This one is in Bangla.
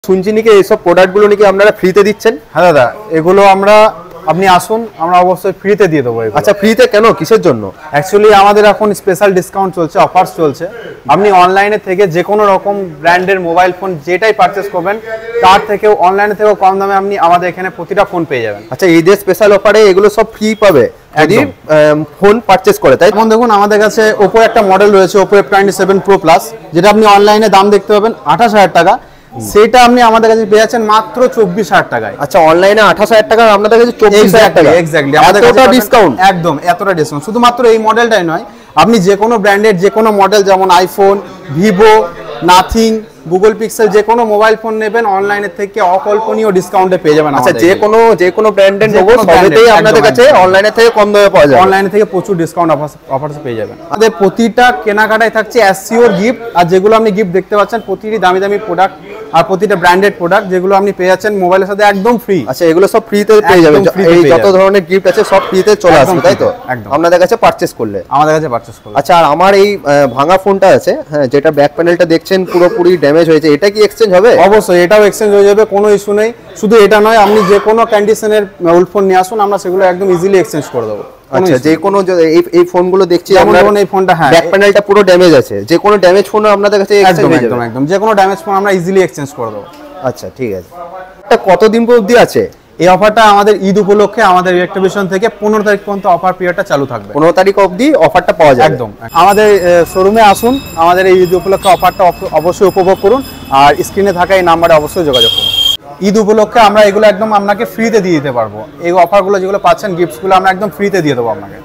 শুনছি নাকি এইসব প্রোডাক্টগুলো নাকি আপনারা ফ্রিতে দিচ্ছেন? হ্যাঁ দাদা, এগুলো আমরা আপনি আসুন, আমরা অবশ্যই ফ্রিতে দিয়ে দেবো। আচ্ছা, ফ্রিতে কেন, কিসের জন্য? অ্যাকচুয়ালি আমাদের এখন স্পেশাল ডিসকাউন্ট চলছে, অফার্স চলছে। আপনি অনলাইনে থেকে যে কোনো রকম ব্র্যান্ডের মোবাইল ফোন যেটাই পারচেস করবেন তার থেকেও অনলাইনে থেকেও কম দামে আপনি আমাদের এখানে প্রতিটা ফোন পেয়ে যাবেন। আচ্ছা, এই যে স্পেশাল অফারে এগুলো সব ফ্রি পাবে যদি ফোন পারচেস করে, তাই? যেমন দেখুন, আমাদের কাছে ওপো একটা মডেল রয়েছে, ওপো F27 Pro Plus, যেটা আপনি অনলাইনে দাম দেখতে পাবেন 28,000 টাকা। সেটা আপনি আমাদের কাছে পেয়ে যাচ্ছেন মাত্র 24,000 টাকায়। আচ্ছা, অনলাইনে 28,000 টাকা, আপনাদের কাছে 24,000 টাকা। এক্স্যাক্টলি, আমাদের কাছে ডিসকাউন্ট, একদম এতটা ডিসকাউন্ট। শুধুমাত্র এই মডেলটাই নয়, আপনি যে কোনো ব্র্যান্ডের যে কোনো মডেল, যেমন iPhone, Vivo, nothing, Google pixel, যে কোনো মোবাইল ফোন নেবেন অনলাইনের থেকে অকল্পনীয় ডিসকাউন্টে পেয়ে যাবেন। আচ্ছা, যে কোনো ব্র্যান্ডের নেবো সবেতেই আপনাদের কাছে অনলাইনে থেকে কম দামে পাওয়া যায়। অনলাইনে থেকে প্রচুর ডিসকাউন্ট অফারস পেয়ে যাবেন। আমাদের প্রতিটা কেনাকাটায় থাকছে অ্যাসিওর গিফট, আর যেগুলো আপনি গিফট দেখতে পাচ্ছেন প্রতিটি দামি দামি প্রোডাক্ট আর প্রতিটা ব্র্যান্ডেড প্রোডাক্ট, যেগুলো আপনি পেয়ে যাচ্ছেন মোবাইলের সাথে একদম ফ্রি। আচ্ছা, এগুলো সব ফ্রিতে পেয়ে যাবেন। এই যত ধরনের গিফট আছে সব ফ্রিতে চলে আসবে, তাই তো? আপনাদের কাছে পারচেস করলে। আমাদের কাছে পারচেস করলে। আচ্ছা, আর আমার এই ভাঙা ফোনটা আছে, হ্যাঁ, যেটা ব্যাক প্যানেলটা দেখছেন পুরোপুরি ড্যামেজ হয়েছে, এটা কি এক্সচেঞ্জ হবে? অবশ্যই, এটাও এক্সচেঞ্জ হয়ে যাবে, কোনো ইস্যু নেই। শুধু এটা নয়, আপনি যে কোনো কন্ডিশনের ওল্ড ফোন নিয়ে আসুন, আমরা সেগুলো একদম ইজিলি এক্সচেঞ্জ করে দেবো। আচ্ছা, যে কোনো এই ফোনগুলো দেখছি আমরা, এই ফোনটা, হ্যাঁ, ব্যাক প্যানেলটা পুরো ড্যামেজ আছে, যে কোনো ড্যামেজ ফোন আপনাদের কাছে এক্সচেঞ্জ হয়ে যাবে। একদম যে কোনো ড্যামেজ ফোন আমরা ইজিলি এক্সচেঞ্জ করে দেবো। আচ্ছা, ঠিক আছে। এটা কতদিন অবধি আছে এই অফারটা? আমাদের ঈদ উপলক্ষে আমাদের ইলেকট্রিবিউশন থেকে 15 তারিখ পর্যন্ত অফার পিরিয়ডটা চালু থাকবে। 15 তারিখ অবধি অফারটা পাওয়া যায়। একদম, আমাদের শোরুমে আসুন, আমাদের এই ঈদ উপলক্ষে অফারটা অবশ্যই উপভোগ করুন, আর স্ক্রিনে থাকা এই নাম্বারে অবশ্যই যোগাযোগ করুন। ঈদ উপলক্ষে আমরা এগুলো একদম আপনাকে ফ্রিতে দিয়ে দিতে পারবো। এই অফারগুলো যেগুলো পাচ্ছেন, গিফটসগুলো আমরা একদম ফ্রিতে দিয়ে দেবো আপনাকে।